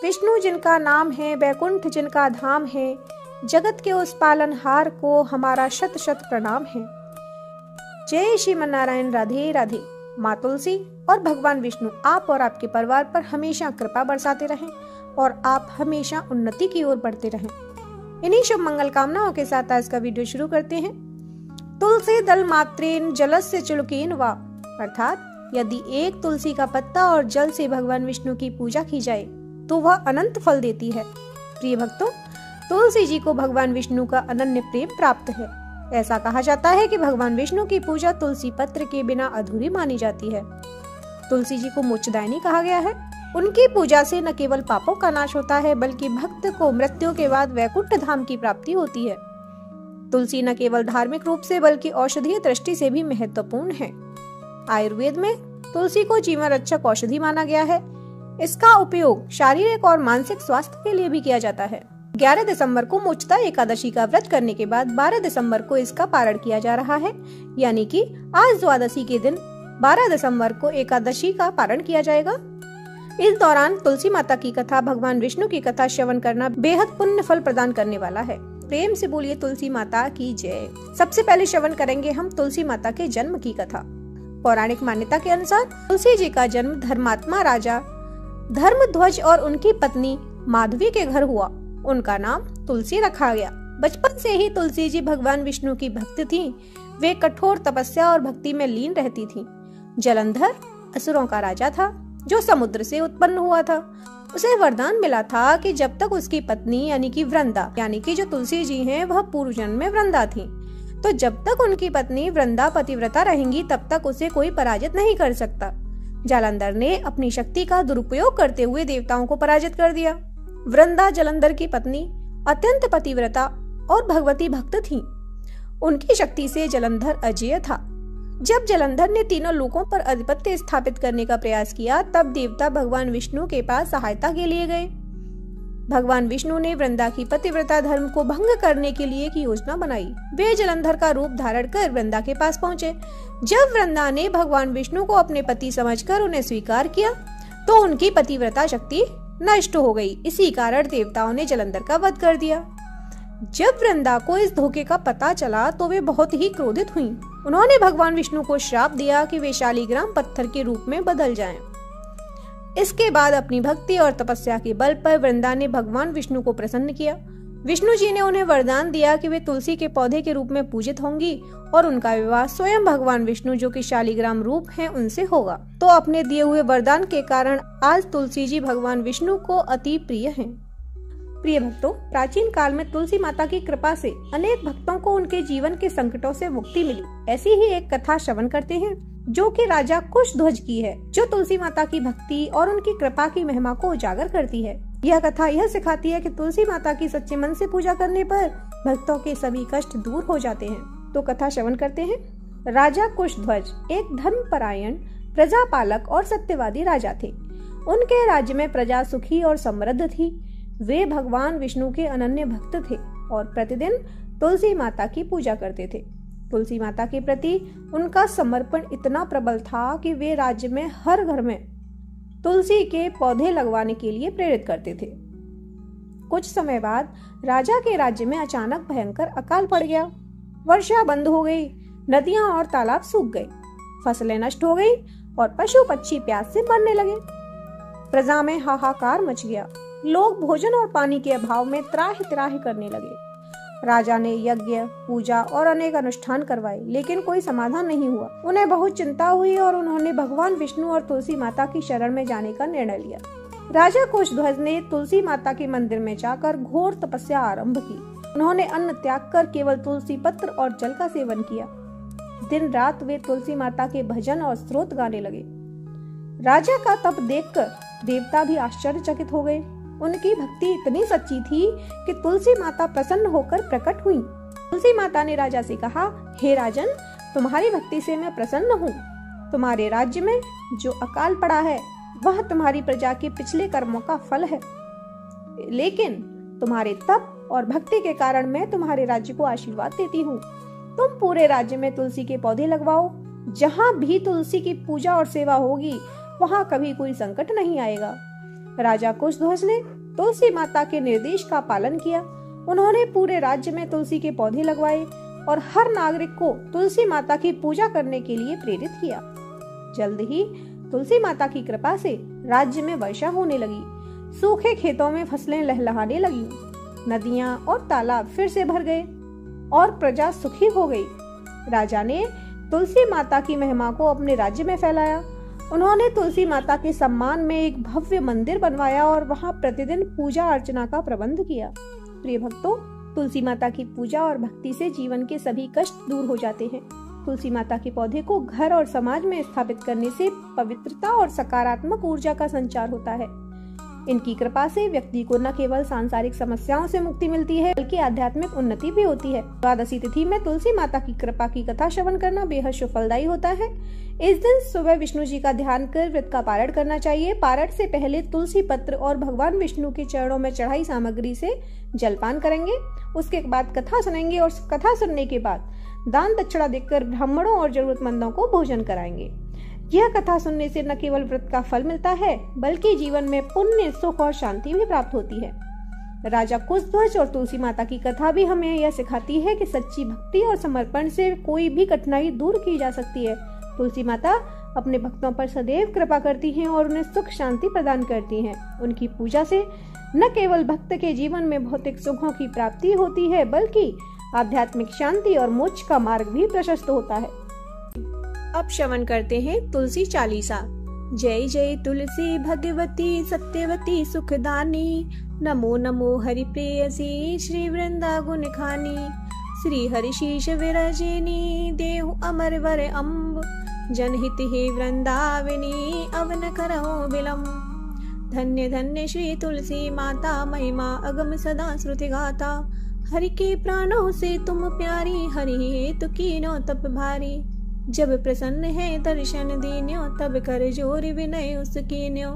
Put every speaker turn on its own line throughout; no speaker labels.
विष्णु जिनका नाम है, बैकुंठ जिनका धाम है, जगत के उस पालनहार को हमारा शत शत प्रणाम है। जय श्रीमन नारायण। राधे राधे। माँ तुलसी और भगवान विष्णु आप और आपके परिवार पर हमेशा कृपा बरसाते रहें और आप हमेशा उन्नति की ओर बढ़ते रहें। इन्हीं शुभ मंगल कामनाओं के साथ आज का वीडियो शुरू करते हैं। तुलसी दल मात्रेन जलस्य चुलकेन वा, अर्थात यदि एक तुलसी का पत्ता और जल से भगवान विष्णु की पूजा की जाए तो वह अनंत फल देती है। प्रिय भक्तों, तुलसी जी को भगवान विष्णु का अनन्य प्रेम प्राप्त है। ऐसा कहा जाता है कि भगवान विष्णु की पूजा तुलसी पत्र के बिना अधूरी मानी जाती है। तुलसी जी को मोक्षदायिनी कहा गया है। उनकी पूजा से न केवल पापों का नाश होता है बल्कि भक्त को मृत्यु के बाद वैकुंठ धाम की प्राप्ति होती है। तुलसी न केवल धार्मिक रूप से बल्कि औषधीय दृष्टि से भी महत्वपूर्ण है। आयुर्वेद में तुलसी को जीवन रक्षक औषधि माना गया है। इसका उपयोग शारीरिक और मानसिक स्वास्थ्य के लिए भी किया जाता है। 11 दिसंबर को मोक्षदा एकादशी का व्रत करने के बाद 12 दिसंबर को इसका पारण किया जा रहा है, यानी कि आज द्वादशी के दिन 12 दिसंबर को एकादशी का पारण किया जाएगा। इस दौरान तुलसी माता की कथा, भगवान विष्णु की कथा श्रवण करना बेहद पुण्य फल प्रदान करने वाला है। प्रेम से बोलिए तुलसी माता की जय। सबसे पहले श्रवण करेंगे हम तुलसी माता के जन्म की कथा। पौराणिक मान्यता के अनुसार तुलसी जी का जन्म धर्मात्मा राजा धर्मध्वज और उनकी पत्नी माधवी के घर हुआ। उनका नाम तुलसी रखा गया। बचपन से ही तुलसी जी भगवान विष्णु की भक्त थीं। वे कठोर तपस्या और भक्ति में लीन रहती थीं। जलंधर असुरों का राजा था जो समुद्र से उत्पन्न हुआ था। उसे वरदान मिला था कि जब तक उसकी पत्नी यानी कि वृंदा, यानी कि जो तुलसी जी हैं, वह पूर्व जन्म में वृंदा थी, तो जब तक उनकी पत्नी वृंदा पतिव्रता रहेंगी तब तक उसे कोई पराजित नहीं कर सकता। जालंधर ने अपनी शक्ति का दुरुपयोग करते हुए देवताओं को पराजित कर दिया। वृंदा जलंधर की पत्नी अत्यंत पतिव्रता और भगवती भक्त थी। उनकी शक्ति से जलंधर अजेय था। जब जलंधर ने तीनों लोकों पर आधिपत्य स्थापित करने का प्रयास किया तब देवता भगवान विष्णु के पास सहायता के लिए गए। भगवान विष्णु ने वृंदा की पतिव्रता धर्म को भंग करने के लिए एक योजना बनाई। वे जलंधर का रूप धारण कर वृंदा के पास पहुँचे। जब वृंदा ने भगवान विष्णु को अपने पति समझकर उन्हें स्वीकार किया तो उनकी पतिव्रता शक्ति नष्ट हो गई। इसी कारण देवताओं ने जलंधर का वध कर दिया। जब वृंदा को इस धोखे का पता चला तो वे बहुत ही क्रोधित हुईं। उन्होंने भगवान विष्णु को श्राप दिया कि वे शालिग्राम पत्थर के रूप में बदल जाएं। इसके बाद अपनी भक्ति और तपस्या के बल पर वृंदा ने भगवान विष्णु को प्रसन्न किया। विष्णु जी ने उन्हें वरदान दिया कि वे तुलसी के पौधे के रूप में पूजित होंगी और उनका विवाह स्वयं भगवान विष्णु जो कि शालिग्राम रूप हैं उनसे होगा। तो अपने दिए हुए वरदान के कारण आज तुलसी जी भगवान विष्णु को अति प्रिय हैं। प्रिय भक्तों, प्राचीन काल में तुलसी माता की कृपा से अनेक भक्तों को उनके जीवन के संकटों से मुक्ति मिली। ऐसी ही एक कथा श्रवण करते हैं जो कि राजा कुशध्वज की है, जो तुलसी माता की भक्ति और उनकी कृपा की महिमा को उजागर करती है। यह कथा यह सिखाती है कि तुलसी माता की सच्चे मन से पूजा करने पर भक्तों के सभी कष्ट दूर हो जाते हैं। तो कथा श्रवण करते हैं। राजा कुशध्वज एक धर्मपरायण, प्रजापालक और सत्यवादी राजा थे। उनके राज्य में प्रजा सुखी और समृद्ध थी। वे भगवान विष्णु के अनन्य भक्त थे और प्रतिदिन तुलसी माता की पूजा करते थे। तुलसी माता के प्रति उनका समर्पण इतना प्रबल था कि वे राज्य में हर घर में तुलसी के पौधे लगवाने के लिए प्रेरित करते थे। कुछ समय बाद राजा के राज्य में अचानक भयंकर अकाल पड़ गया। वर्षा बंद हो गई, नदियां और तालाब सूख गए, फसलें नष्ट हो गई और पशु पक्षी प्यास से मरने लगे। प्रजा में हाहाकार मच गया। लोग भोजन और पानी के अभाव में त्राहि त्राहि करने लगे। राजा ने यज्ञ, पूजा और अनेक अनुष्ठान करवाए लेकिन कोई समाधान नहीं हुआ। उन्हें बहुत चिंता हुई और उन्होंने भगवान विष्णु और तुलसी माता की शरण में जाने का निर्णय लिया। राजा कुशध्वज ने तुलसी माता के मंदिर में जाकर घोर तपस्या आरंभ की। उन्होंने अन्न त्याग कर केवल तुलसी पत्र और जल का सेवन किया। दिन रात वे तुलसी माता के भजन और स्तोत्र गाने लगे। राजा का तप देखकर देवता भी आश्चर्यचकित हो गए। उनकी भक्ति इतनी सच्ची थी कि तुलसी माता प्रसन्न होकर प्रकट हुई। तुलसी माता ने राजा से कहा, हे राजन, तुम्हारी भक्ति से मैं प्रसन्न हूँ। तुम्हारे राज्य में जो अकाल पड़ा है वह तुम्हारी प्रजा के पिछले कर्मों का फल है, लेकिन तुम्हारे तप और भक्ति के कारण मैं तुम्हारे राज्य को आशीर्वाद देती हूँ। तुम पूरे राज्य में तुलसी के पौधे लगवाओ। जहाँ भी तुलसी की पूजा और सेवा होगी वहाँ कभी कोई संकट नहीं आएगा। राजा कुशध्वज ने तुलसी माता के निर्देश का पालन किया। उन्होंने पूरे राज्य में तुलसी के पौधे लगवाए और हर नागरिक को तुलसी माता की पूजा करने के लिए प्रेरित किया। जल्द ही तुलसी माता की कृपा से राज्य में वर्षा होने लगी। सूखे खेतों में फसलें लहलहाने लगी, नदियां और तालाब फिर से भर गए और प्रजा सुखी हो गई। राजा ने तुलसी माता की महिमा को अपने राज्य में फैलाया। उन्होंने तुलसी माता के सम्मान में एक भव्य मंदिर बनवाया और वहां प्रतिदिन पूजा अर्चना का प्रबंध किया। प्रिय भक्तों, तुलसी माता की पूजा और भक्ति से जीवन के सभी कष्ट दूर हो जाते हैं। तुलसी माता के पौधे को घर और समाज में स्थापित करने से पवित्रता और सकारात्मक ऊर्जा का संचार होता है। इनकी कृपा से व्यक्ति को न केवल सांसारिक समस्याओं से मुक्ति मिलती है बल्कि आध्यात्मिक उन्नति भी होती है। द्वादशी तिथि में तुलसी माता की कृपा की कथा श्रवण करना बेहद फलदायी होता है। इस दिन सुबह विष्णु जी का ध्यान कर व्रत का पारण करना चाहिए। पारण से पहले तुलसी पत्र और भगवान विष्णु के चरणों में चढ़ाई सामग्री से जलपान करेंगे। उसके बाद कथा सुनेंगे और कथा सुनने के बाद दान दक्षिणा देकर ब्राह्मणों और जरूरतमंदों को भोजन कराएंगे। यह कथा सुनने से न केवल व्रत का फल मिलता है बल्कि जीवन में पुण्य, सुख और शांति भी प्राप्त होती है। राजा कुशध्वज और तुलसी माता की कथा भी हमें यह सिखाती है कि सच्ची भक्ति और समर्पण से कोई भी कठिनाई दूर की जा सकती है। तुलसी माता अपने भक्तों पर सदैव कृपा करती हैं और उन्हें सुख शांति प्रदान करती हैं। उनकी पूजा से न केवल भक्त के जीवन में भौतिक सुखों की प्राप्ति होती है बल्कि आध्यात्मिक शांति और मोक्ष का मार्ग भी प्रशस्त होता है। अब श्रवण करते हैं तुलसी चालीसा। जय जय तुलसी भगवती सत्यवती सुखदानी, नमो नमो हरि प्रेयसी श्री वृंदा गुण खानी। श्री हरि शीश विरजिनी देहु अमर वर अम्ब, जनहित हे वृंदावनी अवन करहो विलम्ब। धन्य धन्य श्री तुलसी माता, महिमा अगम सदा श्रुति गाता। हरि के प्राणों से तुम प्यारी, हरि हेतु कीनो तप भारी। जब प्रसन्न है दर्शन दीन्यो, तब कर जोर विनय उसकीन्यो।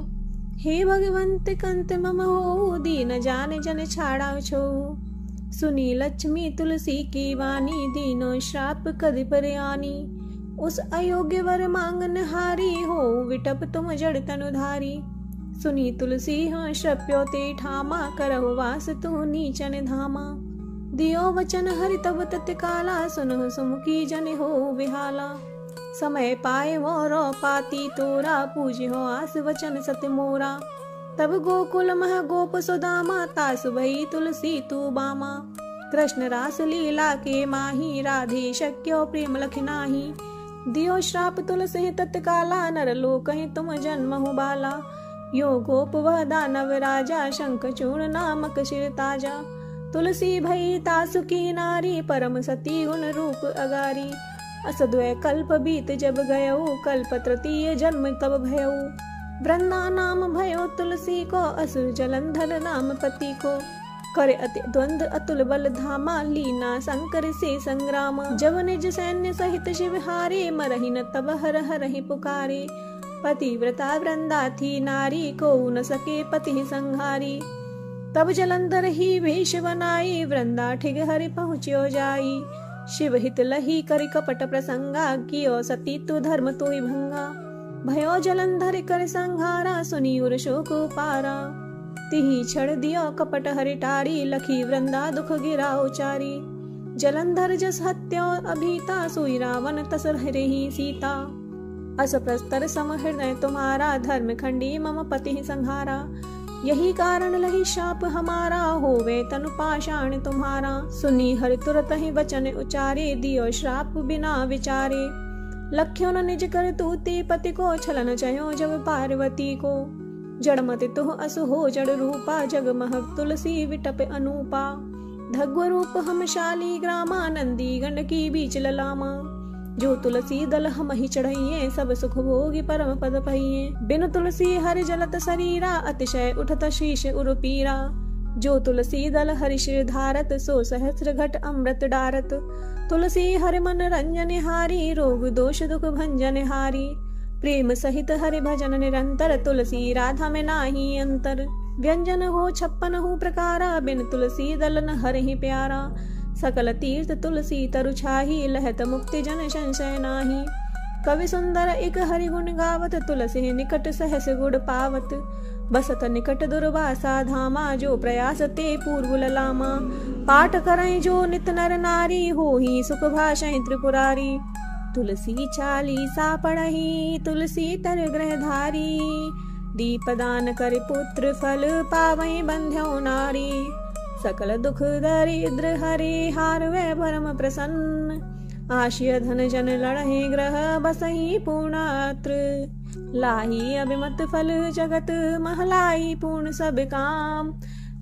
हे भगवंत कंत मम हो, दीन जान जन छाड़ा छो। सुनी लक्ष्मी तुलसी की वाणी, दीनो श्राप कद पर आनी। उस अयोग्य वर मांगन हारी, हो विटप तुम जड़ तनुधारी। सुनी तुलसी हाँ श्रप्यो ते ठामा, करहु वास तू नीचन धामा। दियो वचन हरि तब तत्काला, सुनहु सुमुखी जन हो विहाला। समय पाए मोरो पाती तोरा, पूजियो आस वचन सत मोरा। तब गोकुल मह गोप सुदामा, तासु भई तुलसी तू बामा। कृष्ण रास लीला के माही, राधे शक्यो प्रेम लख नाही। दियो श्राप तुलसी तत्काला, नर लोक तुम जन्महु बाला। यो गोप वह दानव राजा, शंख चूर्ण नामक शिर ताजा। तुलसी भई तासु की नारी, परम सती गुण रूप अगारी। असद्वय कल्प बीत जब गयो, कल्प तृतीय जन्म तब भयो। वृंदा नाम भयो तुलसी को, असुर जलंधर नाम पति को। करे अति द्वंद अतुल बल धामा, लीना शंकर से संग्राम। जब निज सैन्य सहित शिव हारे, मरहि न तब हर हरहि पुकारे। पतिव्रता वृंदा थी नारी, को न सके पति संहारी। तब जलंधर ही भेष बनाई, वृंदा ठिग हरि पहुँच्यो जाई। शिव हित लही करि कपट प्रसंगा, कियो सती तु धर्म तोहि भंगा। भयो जलंधर कर संहारा, सुनी उर शोक पारा। तिहि छड़ दियो कपट हरि टारी, लखी वृंदा दुख गिरा उचारी। जलंधर जस हत्यो अभीता, सोई रावण तस हरहि सीता। अस प्रस्तर सम हृदय तुम्हारा, धर्म खंडी मम पति संहारा। यही कारण लही शाप हमारा, होवे तनु पाषाण तुम्हारा। सुनी हरि तुरत ही वचन उचारे, दियो श्राप बिना विचारे। लख्यो न निज कर तूती पति को, छलन चयो जब पार्वती को। जड़मति तुह असु हो जड़ रूपा, जग महक तुलसी विटप अनूपा। धग्व रूप हम शाली ग्रामा, नंदी गंडकी बीच ललामा। जो तुलसी दल हम ही चढ़इये, सब सुख भोगी परम पद पहिये। बिन तुलसी हरि जलत शरीरा, अतिशय उठत शीश उर पीरा। जो तुलसी दल हरि शिर धारत, सो सहस्र घट अमृत डारत। तुलसी हरि मन रंजन हारी, रोग दोष दुख भंजन हारी। प्रेम सहित हरि भजन निरंतर, तुलसी राधा में नाही अंतर। व्यंजन हो 56 प्रकारा, बिन तुलसी दल न हरि प्यारा। सकल तीर्थ तुलसी तरु छाही, लहत मुक्ति जन संशय नाही। कवि सुंदर एक हरि गुण गावत, तुलसी निकट सहस गुण पावत। बसत निकट दुर्वासा धामा, जो प्रयास ते पूर्व ललामा। पाठ करें जो नित नर नारी, हो ही सुख भाषें त्रिपुरारी। तुलसी चालीसा पढ़ही, तुलसी तर ग्रह धारी। दीपदान कर पुत्र फल, पावै बंध्यो नारी। सकल दुख दरिद्र हरे, हारवे परम प्रसन्न। आशिय धन जन लड़हे ग्रह, बसही पूर्णात्र। लाही अभिमत फल जगत, महलाई पूर्ण सब काम।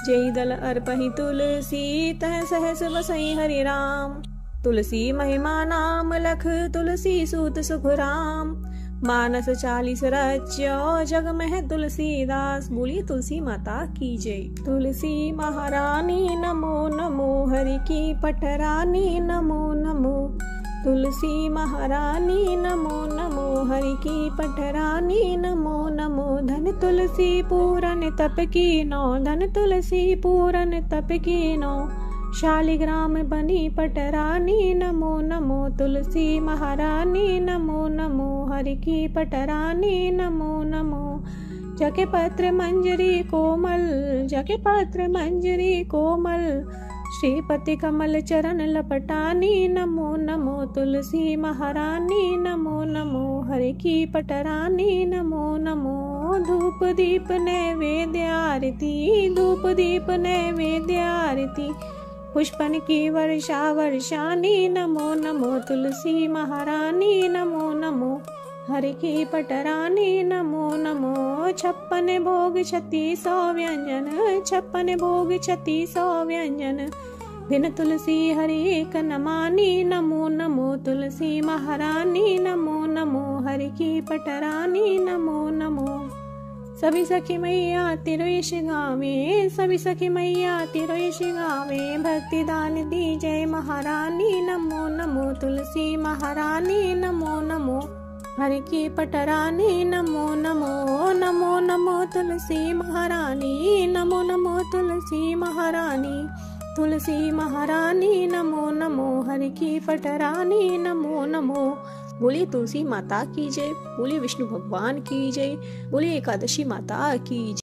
जय दल अर्पहि तुलसी, तह सहस बसई हरि राम। तुलसी महिमा नाम लख, तुलसी सूत सुख राम। मानस 40 रच्यो, जग में तुलसीदास। बोलिए तुलसी माता की जय। तुलसी महारानी नमो नमो, हरि की पटरानी नमो नमो। तुलसी महारानी नमो नमो, हरि की पटरानी नमो नमो। धन तुलसी पूरन तप कीनो, धन तुलसी पूरन तप कीनो। शालिग्राम बनी पटरानी नमो नमो। तुलसी महारानी नमो नमो, हरि की पटरानी नमो नमो। जके पत्र मंजरी कोमल, जके पत्र मंजरी कोमल। श्रीपति कमल चरण लपटानी नमो नमो। तुलसी महारानी नमो नमो, हरि की पटरानी नमो नमो। धूप दीप नैवेद्य आरती, धूप दीप नैवेद्य आरती। पुष्पन की वर्षा वर्षानी नमो नमो। तुलसी महारानी नमो नमो, हरि की पटरानी नमो नमो। 56 भोग 3600 व्यंजन, 56 भोग 3600 व्यंजन। बिन तुलसी हरि एक नमानी नमो नमो। तुलसी महारानी नमो नमो, हरि की पटरानी नमो नमो। सभी सखी मैया तेरो यश गावे, सभी सखी मैया तेरो यश गावे। भक्ति दान दी जय महारानी नमो नमो। तुलसी महारानी नमो नमो, हरि की पटरानी नमो नमो। नमो नमो तुलसी महारानी, नमो नमो तुलसी महारानी। तुलसी महारानी नमो नमो, हरि की पटरानी नमो नमो। बोलिए तुलसी माता की जय, बोलिए विष्णु भगवान की जय, बोलिए एकादशी माता की जय।